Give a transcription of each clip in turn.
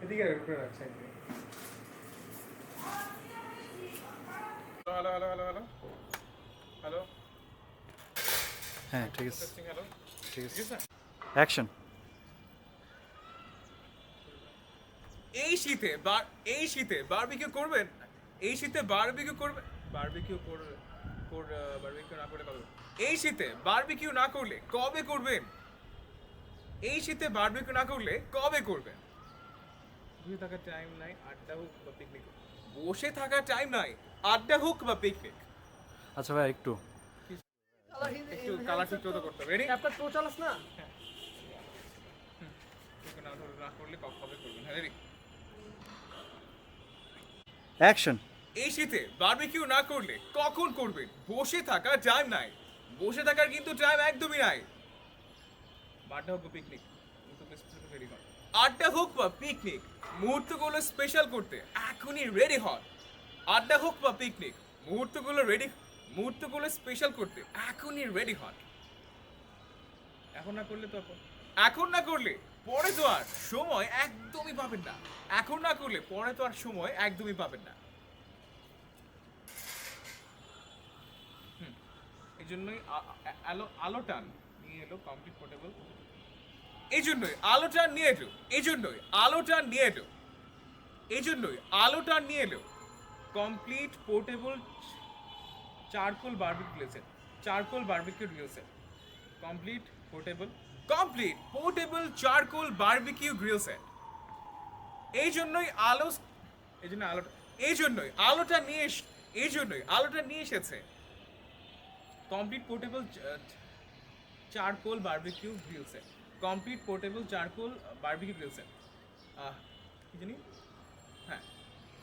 এদিকে করে রাখছে hello hello hello hello hello হ্যাঁ ঠিক আছে হ্যালো ঠিক আছে অ্যাকশন। এই শীতে বারবিকিউ করবেন? এই শীতে বারবিকিউ করবেন? বারবিকিউ করবে বারবিকিউ না করে কবে? এই শীতে বারবিকিউ না করলে কবে করবেন? এই শীতে বারবিকিউ না করলে কবে করবেন? বসে থাকার টাইম নাই, আড্ডা হোক বা পিকনিক। বসে থাকার টাইম নাই, আড্ডা হোক বা পিকনিক। আচ্ছা ভাই একটু একটু কালার ঠিক তো করতে হবে। রেডি? ল্যাপটপ তো চালাস না? না করলে কবে করবেন? হ্যাঁ রেডি? অ্যাকশন। এই শীতে বারবিকিউ না করলে কখন করবেন? বসে থাকার টাইম নাই, বসে থাকার কিন্তু টাইম একদমই নাই। আড্ডা হোক বা পিকনিক, আড্ডা হোক বা পিকনিক, মুহূর্তগুলো স্পেশাল করতে এখনই রেডি হন। আড্ডা হোক বা পিকনিক, মুহূর্তগুলো স্পেশাল করতে এখনই রেডি হন। এখন না করলে তো এখন না করলে পরে তো আর সময় একদমই পাবেন না। এখন না করলে পরে তো আর সময় একদমই পাবেন না। এই জন্যই আলো টান নিয়ে এলো কমপ্লিট পোর্টেবল। এই জন্যই আলো টান নিয়ে এলো এই জন্যই আলো টান নিয়ে এলো এই জন্যই আলো টান নিয়ে এলো complete portable charcoal barbecue grill set. Charcoal barbecue grill set complete portable charcoal barbecue grill set. এই জন্যই আলোটা নিয়ে এসেছে complete portable charcoal barbecue grill set. Complete portable charcoal barbecue grill set. কি জানি, হ্যাঁ,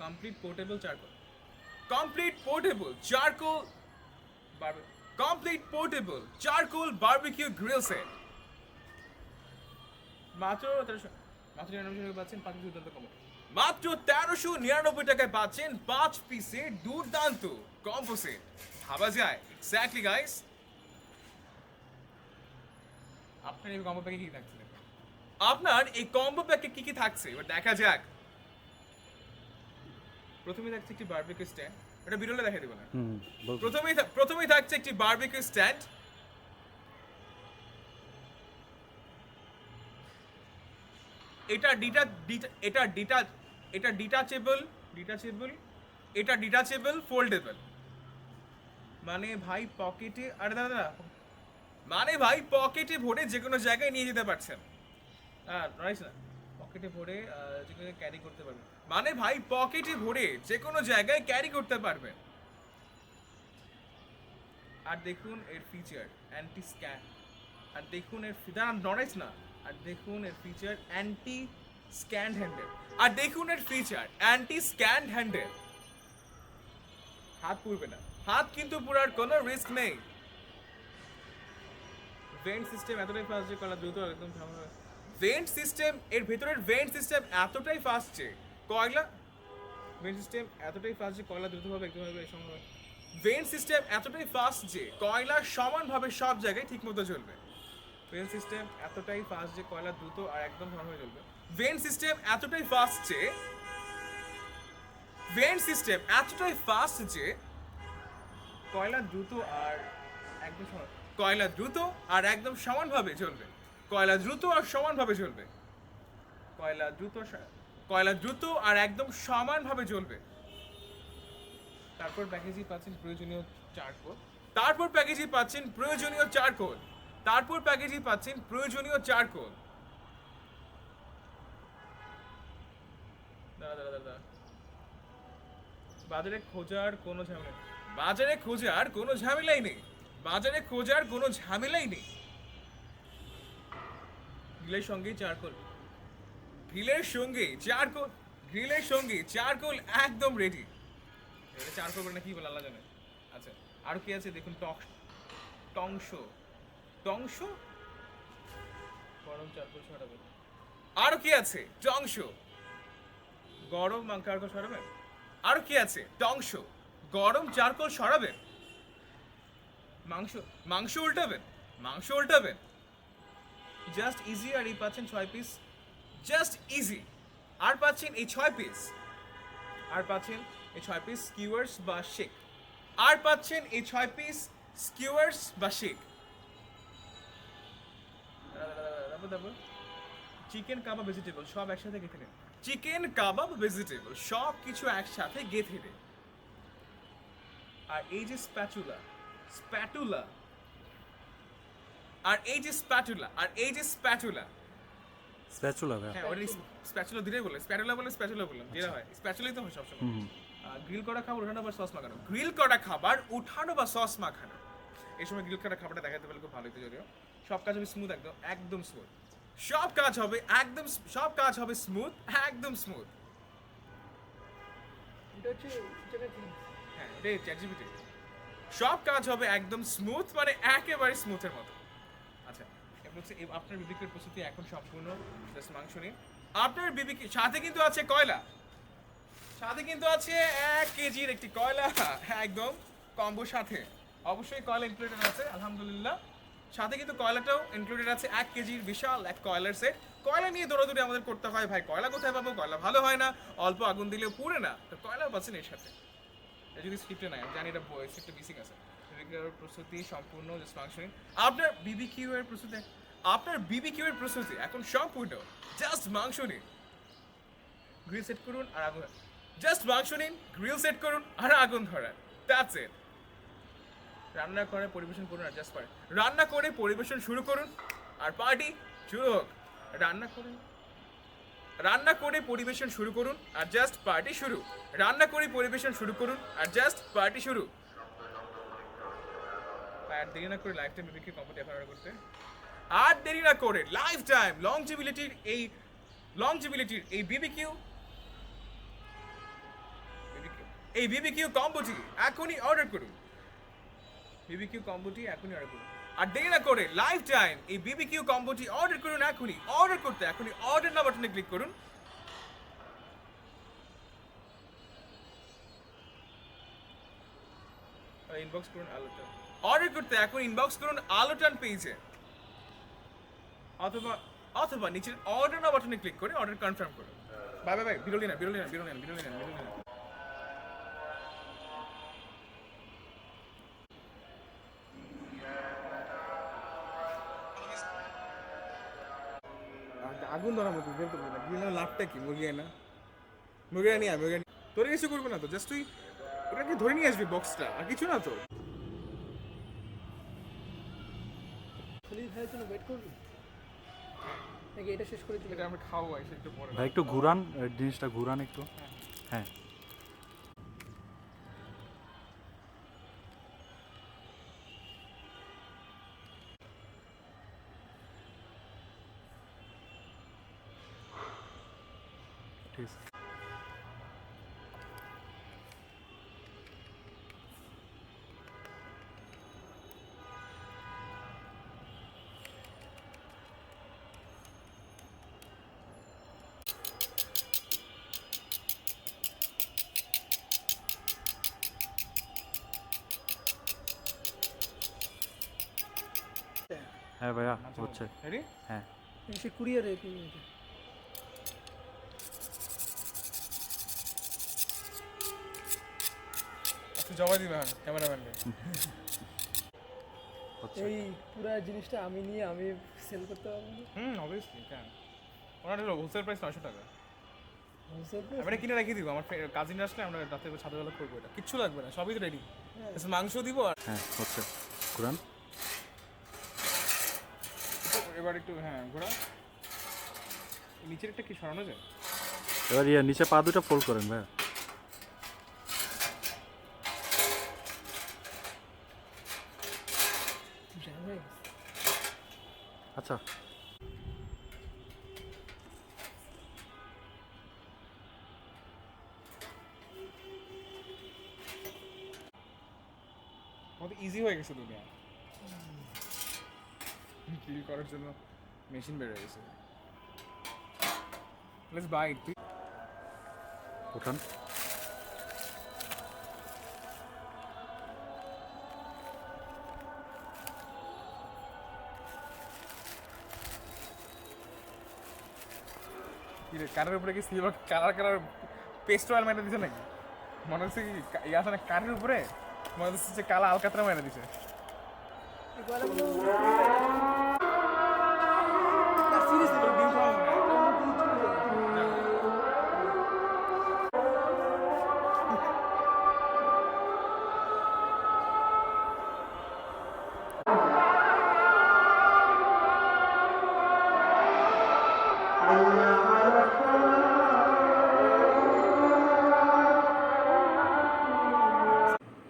complete portable charcoal barbecue grill set. মাত্র 1399 পাচ্ছেন 5 পিসের দুর্দান্ত কম্বো। মাত্র 1399 টাকায় পাচ্ছেন 5 পিসের দুর্দান্ত কম্বো সেট। ভাবা যায়? Exactly guys. আপনার এই কম্বো প্যাকে কি থাকছে? আপনার এই কম্বো প্যাকে কি কি থাকছে এবার দেখা যাক। প্রথমে থাকছে একটি বারবিকিউ স্ট্যান্ড, এটা বিরলে দেখাই দেব না। প্রথমেই থাকছে একটি বারবিকিউ স্ট্যান্ড। এটা ডিটাচেবল ফোল্ডেবল। মানে ভাই পকেটে, আরে দাদা, মানে ভাই পকেটে ভরে যে কোনো জায়গায় নিয়ে যেতে পারছেন। রাইস না, পকেটে ভরে যে কোনো ক্যারি করতে পারবেন। মানে ভাই পকেটে ভরে যে কোনো জায়গায় ক্যারি করতে পারবেন। আর দেখুন এর ফিচার অ্যান্টি স্ক্যান। আর দেখুন এর নড়াইস না। আর দেখুন এর ফিচার অ্যান্টি স্ক্যান হ্যান্ডেল। হাত পুড়বে না, হাত কিন্তু পুরার কোনো রিস্ক নেই। ভেন্ট সিস্টেম এতটাই ফাস্ট যে কয়লা দ্রুত একদম ভেন্ট সিস্টেম এর ভেতরের ভেন্ট সিস্টেম এতটাই ফাস্ট যে কয়লা দ্রুতভাবে একদমভাবে সম্ভব। ভেন্ট সিস্টেম এতটাই ফাস্ট যে কয়লা সমানভাবে সব জায়গায় ঠিকমতো চলবে। ভেন্ট সিস্টেম এতটাই ফাস্ট যে কয়লা দ্রুত আর একদম সমানভাবে চলবে। ভেন্ট সিস্টেম এতটাই ফাস্ট যে কয়লা দ্রুত আর একদম সমানভাবে চলবে। তারপর প্যাকেজে পাচ্ছেন প্রয়োজনীয় চারকোল। দাদা বাজারে খোঁজার কোনো ঝামেলাই নেই। গ্রিলের সঙ্গে চারকোল একদম রেডি। এটা চারকোল বলে না কি বলে আল্লাহ জানে। আচ্ছা, আর কি আছে দেখুন। টংস গরম চারকোল সরাবে। আর কি আছে? টংস গরম চারকোল সরাবে। আর কি আছে? টংস গরম চারকোল সরাবেন। মাংস উল্টাবেন। Just easy. আর এই পাচ্ছেন 6 পিস জাস্ট ইজি। আর পাচ্ছেন এই 6 পিস, আর পাচ্ছেন এই 6 পিস স্কিউয়ার্স বা শেক, আর পাচ্ছেন এই 6 পিস স্কিউয়ার্স বা শেক। চিকেন কাবাব ভেজিটেবল সব একসাথে গেঁথে নেন। চিকেন কাবাব ভেজিটেবল সব কিছু একসাথে গেঁথে নেন। আর এই যে স্প্যাটুলা, স্প্যাটুলা, আর এই যে স্প্যাটুলা, আর এই যে স্প্যাটুলা, স্প্যাচুলা ভাইয়া। হ্যাঁ ওটা স্প্যাচুলা দিলেই বলে, স্প্যাটুলা বলে স্প্যাচুলা বললাম, যেটা হয় স্প্যাচুলাই তো হয় সবসময়। গ্রিল করা খাবার উঠানো বা সস মাখানো, গ্রিল করা খাবার উঠানো বা সস মাখানো। এই সময় গ্রিল করা খাবারটা দেখাতে পারলে খুব ভালো হতো, যদিও সব কাজ হবে স্মুথ, একদম একদম স্মুথ। সব কাজ হবে একদম, সব কাজ হবে স্মুথ, একদম স্মুথ। এটা হচ্ছে যেটা কি হ্যাঁ এটাই ChatGPT। সব কাজ হবে একদম স্মুথ, মানে একেবারে স্মুথের মতো। আচ্ছা এবার হচ্ছে আপনার বিবিকিউর প্রস্তুতি এখন সম্পূর্ণ। জাস্ট মাংস নিন। আপনার বিবিকিউ সাথে কিন্তু আছে কয়লা, সাথে কিন্তু আছে 1 কেজির একটি কয়লা, একদম কম্বোর সাথে অবশ্যই কয়লা ইনক্লুডেড আছে আলহামদুলিল্লাহ। সাথে কিন্তু কয়লাটাও ইনক্লুডেড আছে, 1 কেজির বিশাল এক কয়লার সেট। কয়লা নিয়ে দৌড়াদৌড়ি আমাদের করতে হয় ভাই, কয়লা কোথায় পাবো, কয়লা ভালো হয় না, অল্প আগুন দিলেও পুড়ে না, তো কয়লা পাচ্ছেন এর সাথে। এটা যদি স্ক্রিপ্টে নাই, আমি জানি এটা স্ক্রিপ্টে মিসিং আছে। বিবিকিউর প্রস্তুতি সম্পূর্ণ, জাস্ট মাংস নিন। আপনার বিবিকিউ এর প্রস্তুতি, আপনার বিবিকিউ এর প্রস্তুতি এখন সম্পূর্ণ, জাস্ট মাংস নিন, গ্রিল সেট করুন আর আগুন, জাস্ট মাংস নিন, গ্রিল সেট করুন আর আগুন ধরান, দ্যাটস ইট। রান্না করে পরিবেশন করুন আর জাস্ট পারে, রান্না করে পরিবেশন শুরু করুন আর পার্টি শুরু হোক। রান্না করে, রান্না করে পরিবেশন শুরু করুন আর জাস্ট পার্টি শুরু, রান্না করে পরিবেশন শুরু করুন আর জাস্ট পার্টি শুরু। আর দেরি না করে লাইফ টাইম বিবিকিউ কম্বোটি এখন অর্ডার করতে, আর দেরি না করে লাইফ টাইম লংজিবিলিটির এই বিবিকিউ, এই বিবিকিউ কম্বোটি এখনই অর্ডার করুন, বিবিকিউ কম্বোটি এখনই অর্ডার করুন। আর দেরি না করে লাইফ টাইম এই বিবিকিউ কম্বোটি অর্ডার করুন এখনই। অর্ডার করতে এখনই অর্ডার নাও বাটনে ক্লিক করুন। ইনবক্স করুন আলোটান, অর্ডার করতে এখন ইনবক্স করুন আলোটান পেজে, অথবা অথবা নিচের অর্ডার নাও বাটনে ক্লিক করে অর্ডার কনফার্ম করুন। বাই বাই বাই, বিরলি না বিরলি না বিরলি না বিরলি না বিরলি না। আগুন ধরার মতো বের করবি না, গ্রিল লাভটা কি, মুরগি না, মুরগি নিয়ে আয়, মুরগি তোরে কিছু করবে না তো, জাস্ট তুই ওটাকে ধরে নিয়ে আসবি বক্সটা, আর কিছু না তো। খলিল ভাইয়ের জন্য ওয়েট করবি নাকি এটা শেষ করে চলে এটা আমরা খাবো এসে একটু পরে। ভাই একটু ঘুরান, জিনিসটা ঘুরান একটু। হ্যাঁ ঠিক আছে। হ্যাঁ ভাইয়া হচ্ছে। রেডি? হ্যাঁ সে কুরিয়ারে আচ্ছা জমা দিবে এখন ক্যামেরাম্যানকে। হচ্ছে। এই পুরো জিনিসটা আমি নিয়ে আমি সেল করতে পারবো না অবভিয়াসলি কেন, ওনার হলো হোলসেল প্রাইস 900 টাকা। হোলসেল আমি এটা কিনে রেখে দিব, আমার কাজিন আসলে আমরা রাতে ছাদবেলা করবো, এটা কিচ্ছু লাগবে না, সবই তো রেডি। মাংস দিব আর হ্যাঁ হচ্ছে, ঘুরান। এবার একটু হ্যাঁ ঘোরা, নিচের একটা কি সরানো যায়? এবার নিচে পা দুটো ফোল্ড করেন ভাইয়া। আচ্ছা কত ইজি হয়ে গেছে দুনিয়া, ক্লিন করার জন্য মেশিন বের হয়ে গেছে। Let's buy it. উঠান। কি রে কানের উপরে কি silver colour colour paste oil মেরে দিছে নাকি মনে হচ্ছে কি ইয়ে আছে না কানের উপরে মনে হচ্ছে যে কালা আলকাতরা মেরে দিছে এই গলাগুলো না সিরিয়াসলি তোর ডিম খাওয়া মনে হয়।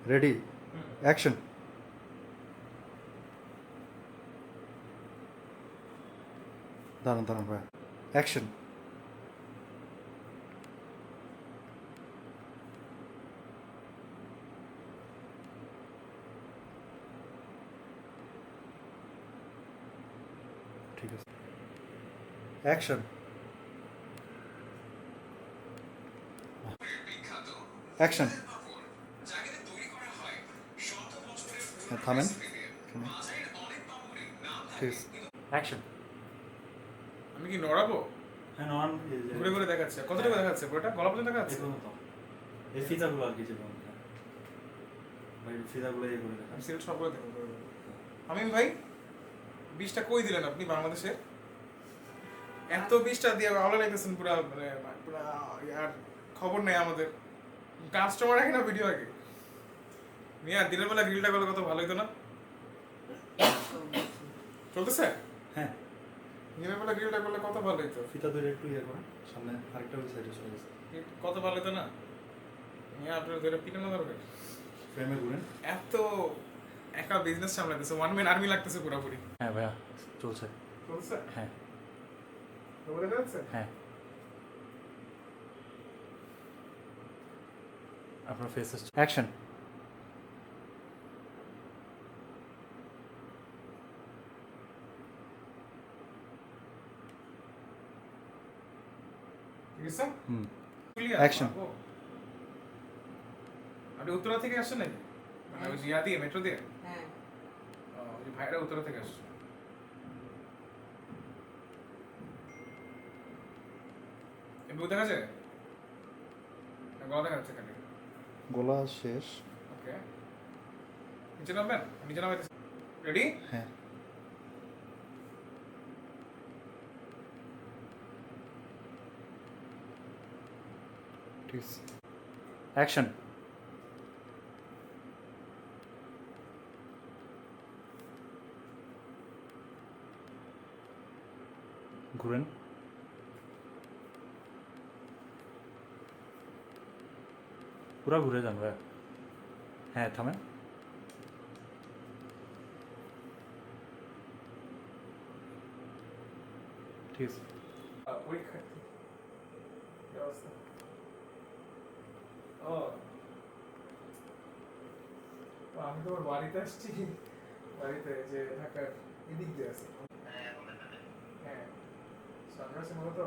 রেডি অ্যাকশন দাঁড়ান দাঁড়ান ভাইয়া অ্যাকশন ঠিক আছে অ্যাকশন অ্যাকশন হ্যাঁ থামেন এখানে। ঠিক আছে অ্যাকশন আমি কি নড়াবো হ্যাঁ নন ঘুরে ঘুরে দেখাচ্ছে কতটুকু দেখাচ্ছে পুরোটা গলা পর্যন্ত দেখাচ্ছে এই ফিতাগুলো আর কিছু ভাই ফিতাগুলো ইয়ে করে দেখা আমি সিলেট সবগুলো দেখো আমি ভাই 20টা কই দিলেন আপনি বাংলাদেশে এত 20টা দিয়ে ভালো লাগতেছেন পুরো মানে পুরো আর খবর নেই আমাদের কাস্টমার আগে না ভিডিও আগে মিয়া দিনের বেলা গ্রিলটা করলে কত ভালো হতো না চলতেছে হ্যাঁ দিনের বেলা গ্রিলটা করলে কত ভালো হতো ফিতা ধরে একটু ইয়ে করে সামনে আরেকটা ওই সাইডে চলে গেছে কত ভালো হতো না মিয়া আপনার ধরে পিটানো দরকার ফ্রেমে ঘুরেন এত একা বিজনেস সামলাতেছে ওয়ান ম্যান আর্মি লাগতেছে পুরোপুরি হ্যাঁ ভাইয়া চলছে চলতেছে হ্যাঁ খবরে যাচ্ছে হ্যাঁ আপনার ফেসেস অ্যাকশন ঠিক আছে হুম Clear? Action. ও। আপনি উত্তরা থেকে আসছেন নাকি মানে ওই জিয়া দিয়ে মেট্রো দিয়ে হ্যাঁ ও, ওই ভাইরা উত্তরা থেকে আসছে এমনি দেখা যায় না গলা দেখা যাচ্ছে খালি গোলা শেষ ওকে নিচে নামবেন নিচে নামবেন রেডি হ্যাঁ ঠিক আছে অ্যাকশন ঘুরেন পুরা ঘুরে যান ভাই হ্যাঁ থামেন ঠিক আছে পরীক্ষা কি অবস্থা ও ও, আমি তোমার বাড়িতে আসছি বাড়িতে যে ঢাকার এদিক দিয়ে আছে হ্যাঁ সানরাইজ মূলত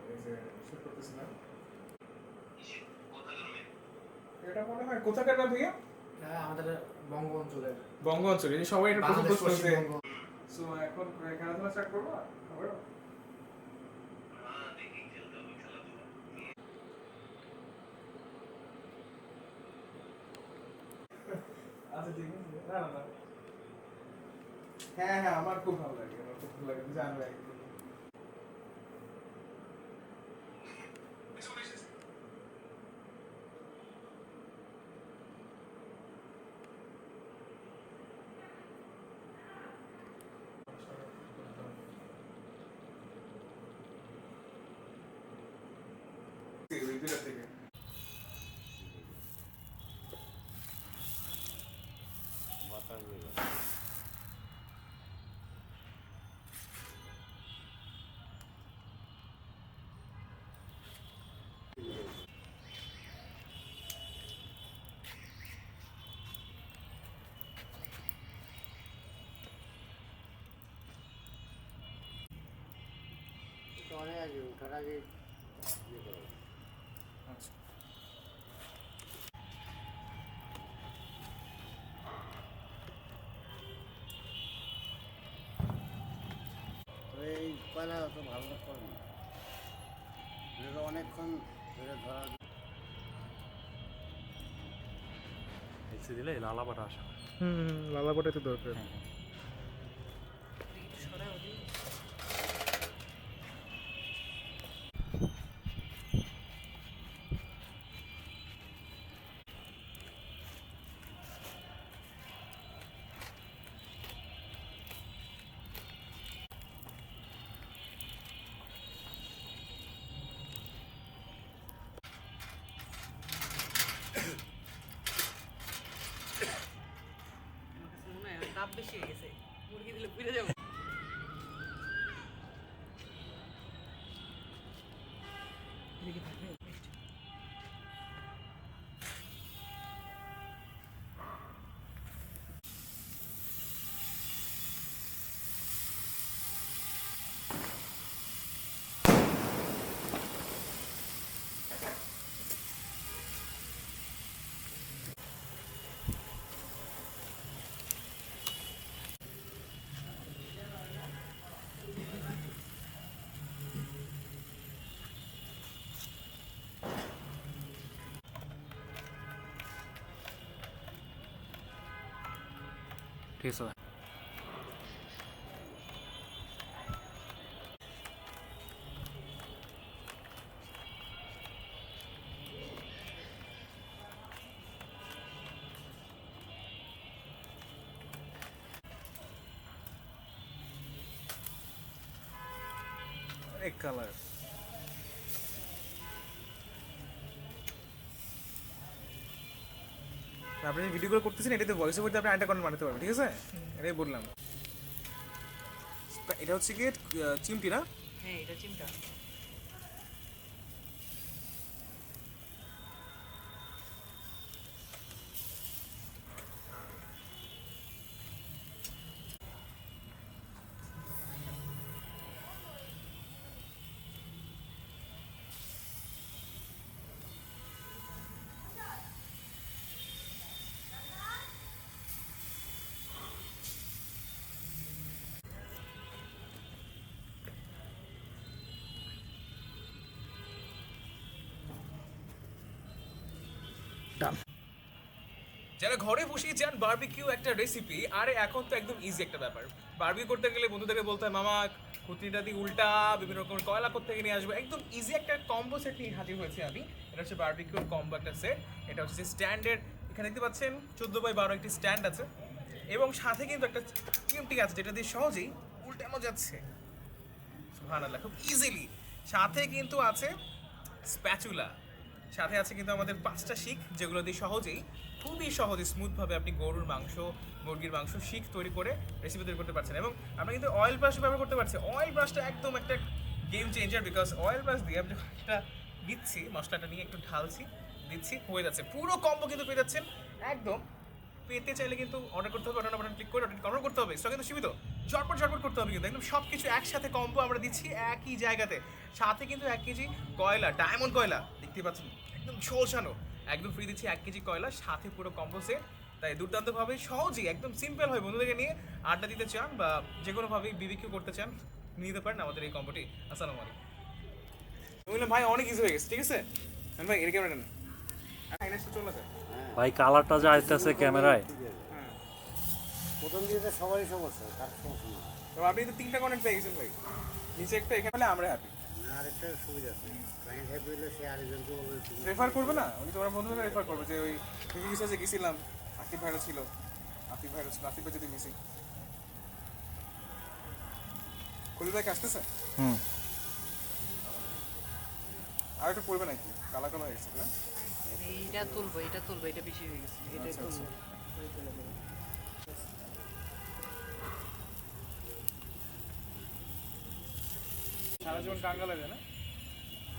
এই যে শুট করতেছিলাম এটা মনে হয় কোথাকার না ভাইয়া আমাদের বঙ্গ অঞ্চলের বঙ্গ অঞ্চলে এই সবাই এটা প্রথম বাংলাদেশ প্রশ্ন যে পশ্চিমবঙ্গ সো এখন খেলাধুলা স্টার্ট করবো আবার আচ্ছা ঠিক আছে না না না হ্যাঁ হ্যাঁ আমার খুব ভালো লাগে আমার খুব ভালো লাগে জানো একদম দুইটা থেকে অনেক আগে ওঠার আগে আচ্ছা এই কয়লা অত ভালো করে না, এটা অনেকক্ষণ ধরে ধরা। মিক্সি দিলে লালাপাটা আসে না। লালাপটাই তো দরকার। মনে হয় তাপ বেশি হয়ে গেছে, মুরগি দিলে পুড়ে যাবো। এদিকে থাকবে মিষ্টি। ঠিক আছে ভাই। এক কালার। আপনি যে ভিডিও করে করতেছেন এটাতে ভয়েস ওভার দিয়ে আপনি আরেকটা কন্টেন্ট বানাতে পারবেন, ঠিক আছে? এটাই বললাম। এটা হচ্ছে কি চিমটি না? হ্যাঁ এটা চিমটা। যারা ঘরে বসেই চান বারবিকিউ একটা রেসিপি, আরে এখন তো একদম ইজি একটা ব্যাপার। বারবিকিউ করতে গেলে বন্ধুদেরকে বলতে হয় মামা খুঁটিটা দিয়ে উল্টা বিভিন্ন রকমের কয়লা করতে গিয়ে নিয়ে আসবো। একদম ইজি একটা কম্বো সেট নিয়ে হাজির হয়েছে আমি। এটা হচ্ছে বারবিকিউর কম্বো একটা সেট। এটা হচ্ছে যে স্ট্যান্ডার্ড, এখানে দেখতে পাচ্ছেন 14x12 একটি স্ট্যান্ড আছে এবং সাথে কিন্তু একটা চিমটি আছে যেটা দিয়ে সহজেই উল্টানো যাচ্ছে। সুবহানাল্লাহ, খুব ইজিলি। সাথে কিন্তু আছে স্প্যাচুলা, সাথে আছে কিন্তু আমাদের 5টা শিক, যেগুলো দিয়ে সহজেই খুবই সহজে স্মুথভাবে আপনি গরুর মাংস, মুরগির মাংস শিক তৈরি করে রেসিপি তৈরি করতে পারছেন। এবং আমরা কিন্তু অয়েল ব্রাশ ব্যবহার করতে পারছি। অয়েল ব্রাশটা একদম একটা game changer, because oil brush দিয়ে আপনি একটা দিচ্ছি, মশলাটা নিয়ে একটু ঢালছি, দিচ্ছি, হয়ে যাচ্ছে। পুরো কম্বো কিন্তু পেয়ে যাচ্ছেন একদম। পেতে চাইলে কিন্তু অর্ডার করতে হবে, অর্ডার বাটন ক্লিক করে অর্ডার করতে হবে। স্টক কিন্তু সীমিত, ঝটপট ঝটপট করতে হবে কিন্তু একদম সব কিছু একসাথে কম্বো আমরা দিচ্ছি একই জায়গাতে। সাথে কিন্তু 1 কেজি কয়লা, ডায়মন্ড কয়লা দেখতে পাচ্ছেন একদম ঝলসানো, একদম ফ্রি দিচ্ছি 1 কেজি কয়লা, সাথে পুরো কম্বো সেট। তাই দুর্দান্তভাবে সহজেই একদম সিম্পল হয়, বন্ধুদেরকে নিয়ে আড্ডা দিতে চান বা যে কোনোভাবেই বিবিকিউ করতে চান নিতে পারেন আমাদের এই কম্বোটি। আসসালামু আলাইকুম। বললাম ভাই অনেক ইজি হয়ে গেছে, ঠিক আছে ভাই, এর ক্যামেরা নেন। চলে যায়। ভাই কালারটা যা আইতেছে ক্যামেরায়, প্রথম দিকে তো সবারই সমস্যা, তার সমস্যা না। তো আপনি তো 3টা কন্টেন্ট পেয়ে গেছেন ভাই, নিচে একটা, এখানে হলে আমরা হ্যাপি। না, আরেকটা সুবিধা আছে, ক্লায়েন্ট হ্যাপি হলে সে আরেকজনকে বলবে তুমি রেফার করবে না, উনি তোমার বন্ধুদের রেফার করবে যে ওই তুমি যে গেছিলাম আতিফ ভাইরা ছিল, আতিফ ভাই যদি মিসিং খুলে দেখে আসতেছে। আর একটু পড়বে নাকি, কালা কালা হয়ে গেছে না? এইটা তুলবো, এটা বেশি হয়ে গেছে, এটা আচ্ছা, তুলবো। সারা জীবন টাঙ্গা লাগে না?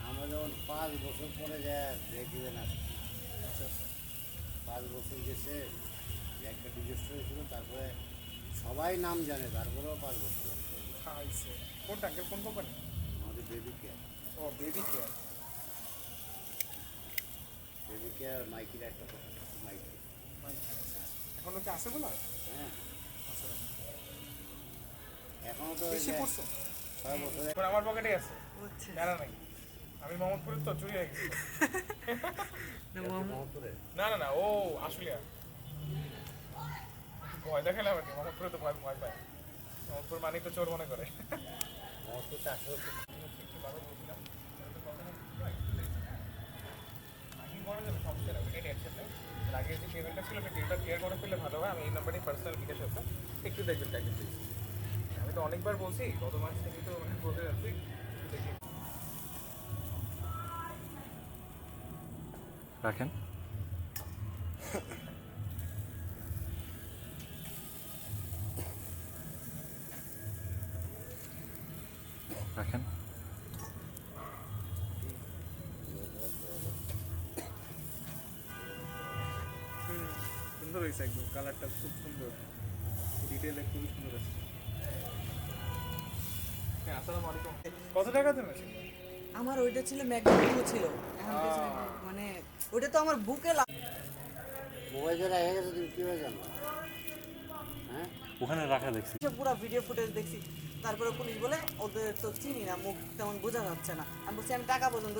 আমরা যেমন 5 বছর পরে যায় ব্রেক ইভেন আসছি, 5 বছর গেছে, যে একটা ডিজাস্টার হয়েছিল, তারপরে সবাই নাম জানে, তারপরেও 5 বছর লাগছে। খাইছে। কোন টাঙ্গেল, কোন কোম্পানি? আমাদের বেবি কেয়ার, ও বেবি কেয়ার। মাইকির একটা কথা, মাইকি। এখন কি আছে বলো? হ্যাঁ, আচ্ছা, এখনও তো বেশি পড়ছে? 6 বছরে এখন আমার পকেটেই আছে, বুঝছে জানা নাই। আমি মোহাম্মদপুরের তো চুরি হয়ে গেছে। না মোহাম্মদ মোহাম্মদপুরে না না না, ও আসলিয়া ভয় দেখালাম আর কি। মোহাম্মদপুরে তো ভয় ভয় পায়, মোহাম্মদপুর মানেই তো চোর মনে করে। মোহাম্মদপুরটা আসলে খুব আমি করা যাবে, সমস্যা নেই, ওইটাই টেনশন নেই। এর আগে যে পেমেন্টটা ছিল আমি ডেটটা ক্লিয়ার করে ফেললে ভালো হয়। আমি এই নাম্বারে পার্সোনাল বিকাশ আছে, একটু দেখবেন টাইম প্লিজ। আমি তো অনেকবার বলছি, গত মাস থেকে তো মানে বলতে যাচ্ছি, একটু দেখি। রাখেন। রাখেন। সুন্দর হয়েছে একদম, কালারটা খুব সুন্দর, ডিটেলে খুবই সুন্দর আছে। হ্যাঁ, আসসালামু আলাইকুম। কত টাকা দেবেন? আমার ওইটা ছিল ম্যাকবুক ছিল এখন কিছু মানে ওইটা তো আমার বুকে মোবাইল যারা হয়ে গেছে তুমি কীভাবে জানলো? হ্যাঁ ওখানে রাখা দেখছি। পুরো ভিডিও ফুটেজ দেখছি। তারপরে পুলিশ বলে ওদের তো চিনি না, মুখ তেমন বোঝা যাচ্ছে না। আমি বলছি আমি টাকা পর্যন্ত